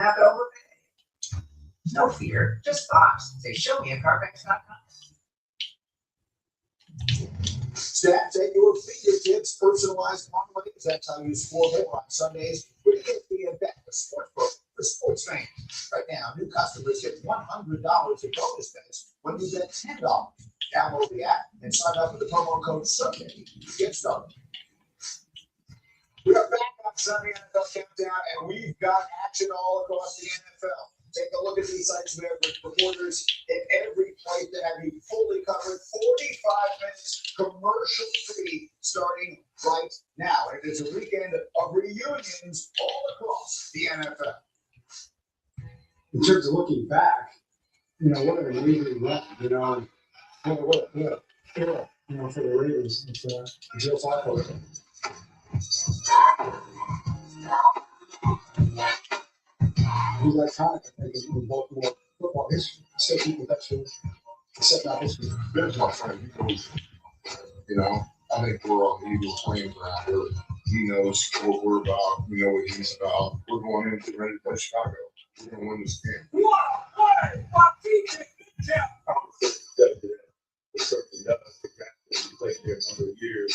have it overpaid. No fear, just thoughts. Say, show me at CarMax.com. Stats at your fingertips, personalized parlays. That's how you score more on Sundays. We get the bet the sportsbook for sports fans. Right now, new customers get $100 in bonus bets when you bet $10. Download the app and sign up with the promo code Sunday. Get started. We are back on Sunday NFL Countdown, and we've got action all across the NFL. Take a look at these sites. We have reporters in every place that have you fully covered. 45 minutes commercial-free starting right now. And it's a weekend of reunions all across the NFL. In terms of looking back, what a reunion left, what a era, for the Raiders. It's Joe Flacco. He's iconic, I think, in Baltimore football history. Still people that should accept that history. That's my friend. I think we're on the Eagles playing ground here. He knows what we're about. We know what he's about. We're going in ready to play Chicago. We're going to win this game. It certainly does. The fact that he played here a number of years,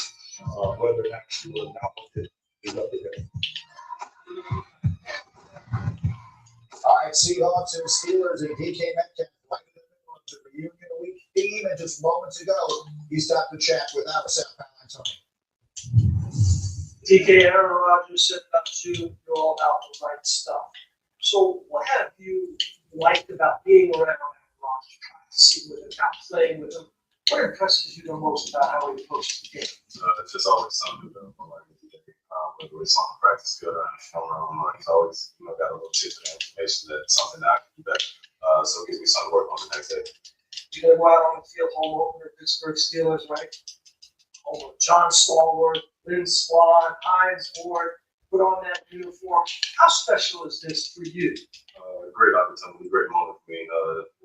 whether or not he will acknowledge it is up to him. All right, Seahawks and Steelers and DK Metcalf right in the middle of the reunion week theme. And just moments ago, he stopped to chat with our South Antonio. DK, Aaron Rodgers said about you, you're all about the right stuff. So what have you liked about being around Aaron Rodgers, trying to see with him, not playing with him? What impresses you the most about how he approaches the game? It's just always something to learn. Whether it's on the practice field or on the film room, he's always got a little tidbit of information that something that I can do better. So it gives me something to work on the next day. You're going to go out on the field home opener, Pittsburgh Steelers, right? Home with John Stallworth, Lynn Swan, Hines Ward, put on that uniform. How special is this for you? Great opportunity, great moment for me.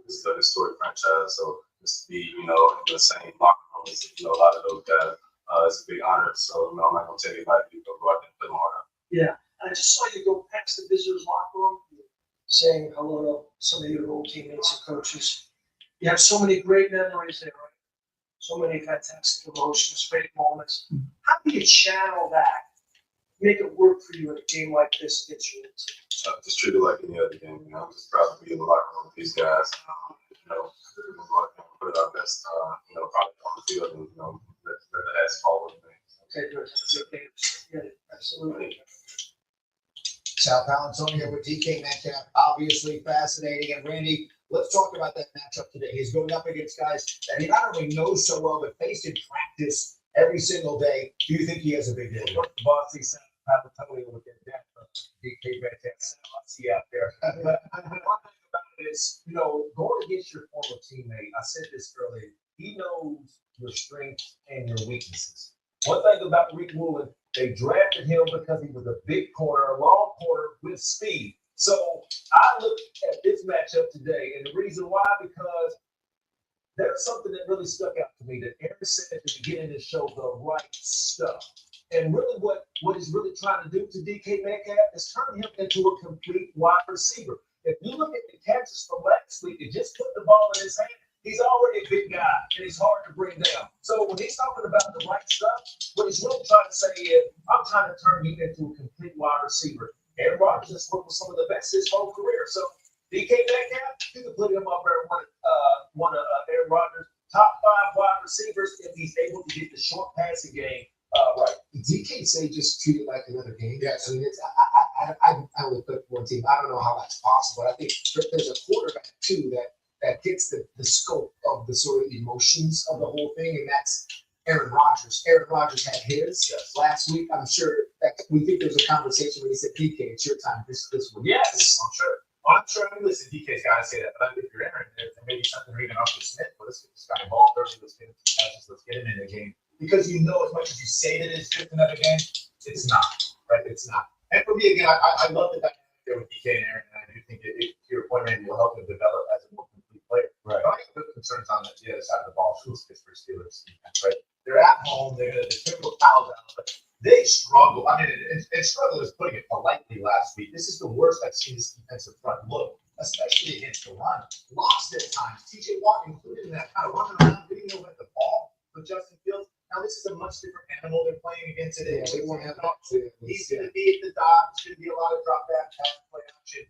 This is a historic franchise, so just to be, in the same locker room as a lot of those guys. It's a big honor, so I'm not going to tell anybody to go out there and play my heart out. Yeah, I just saw you go past the visitors' locker room, saying hello to some of your old teammates and coaches. You have so many great memories there, right? So many fantastic emotions, great moments. How do you channel that, make it work for you in a game like this against your team? Just treat it like any other game. I'm just proud to be in the locker room with these guys. Put our best, product on the field, and let the ass fall with me. Okay, good. Yeah, absolutely. South Antonio with DK Metcalf, obviously fascinating. And Randy, let's talk about that matchup today. He's going up against guys that he not only knows so well, but faced in practice every single day. Do you think he has a big day? Bossy South Antonio with that DK Metcalf. Bossy out there. But one thing about it is, going against your former teammate, I said this earlier, he knows your strengths and your weaknesses. One thing about Rick Woolen, they drafted him because he was a big corner, a long corner with speed. So I look at this matchup today, and the reason why, because there's something that really stuck out to me that Aaron said at the beginning of the show, the right stuff. And really what he's really trying to do to DK Metcalf is turn him into a complete wide receiver. If you look at the catches from last week and just put the ball in his hand, he's already a big guy, and he's hard to bring down. So when he's talking about the right stuff, what he's really trying to say is, I'm trying to turn you into a complete wide receiver. Aaron Rodgers has worked with some of the best his whole career. So DK Metcalf, you can put him up there one of Aaron Rodgers' top 5 wide receivers if he's able to get the short passing game right. DK say just treat it like another game. Yes. I mean, I only put one team. I don't know how that's possible. I think there's a quarterback too that gets the scope of the sort of emotions of the whole thing, and that's Aaron Rodgers. Aaron Rodgers had his last week. I'm sure that we think there was a conversation when he said, "DK, it's your time. This one." Yes, I'm sure. I'm sure. I mean, listen, DK's got to say that. But if you're Aaron, there may be something even off the Smith. Let's get this guy involved early. Let's get him some passes. Let's get him in the game. Because as much as you say that it's just another game, it's not. Right? It's not. And for me, again, I love the dynamic there with DK and Aaron. And I do think it, to your point, Randy, will help him develop as a more complete player. Right. I have concerns on the other side of the ball. Who's Pittsburgh Steelers? Right. They're at home. They're the typical foul down. But they struggle. I mean, and struggle is putting it politely last week. This is the worst I've seen this defensive front look, especially against the run. Lost at times. TJ Watt included in that, kind of running around, didn't know what the ball with Justin Fields. Now, this is a much different animal they're playing against today. Yeah, they won't have He's going to be at the dot. It's going to be a lot of drop back, pass play action.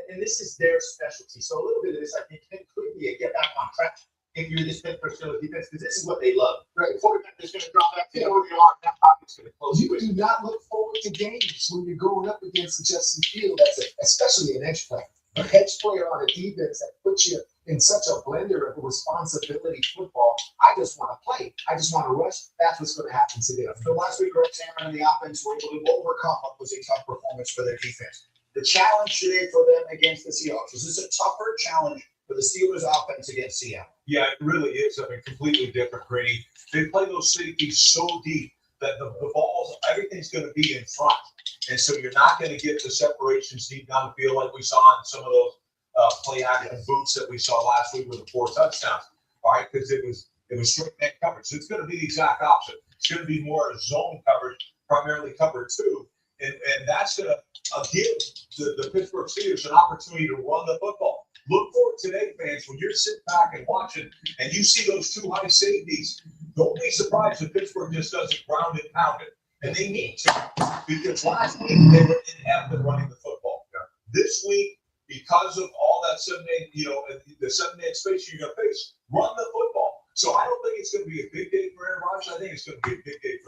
And this is their specialty. So a little bit of this, I think, could be a get back on track if you're this Pittsburgh Steelers defense, because this is what they love. Right. Quarterback is going to drop back to where they are, and that pocket's going to close You quick. do not look forward to games when you're going up against Justin Field, especially an edge player. A edge player on a defense that puts you in such a blender of responsibility football. I just want to play. I just want to rush. That's what's going to happen today. So last week, Rex Hammond and the offense were able to overcome what was a tough performance for their defense. The challenge today for them against the Seahawks, is this a tougher challenge for the Steelers offense against Seattle? Yeah, it really is something completely different, Grady. They play those safeties so deep that the balls, everything's going to be in front. And so you're not going to get the separations deep down the field like we saw in some of those play action boots that we saw last week with the 4 touchdowns. All right, because it was straight man coverage. So it's going to be the exact opposite. It's going to be more zone coverage, primarily cover 2. And that's going to give the Pittsburgh Steelers an opportunity to run the football. Look for it today, fans, when you're sitting back and watching and you see those 2 high safeties, don't be surprised if Pittsburgh just doesn't ground and pound it. And they need to, because last week they were inept at running the football. This week, because of all that 7-8, the 7-8 space you're going to face, run the football. So I don't think it's going to be a big day for Aaron Rodgers. I think it's going to be a big day for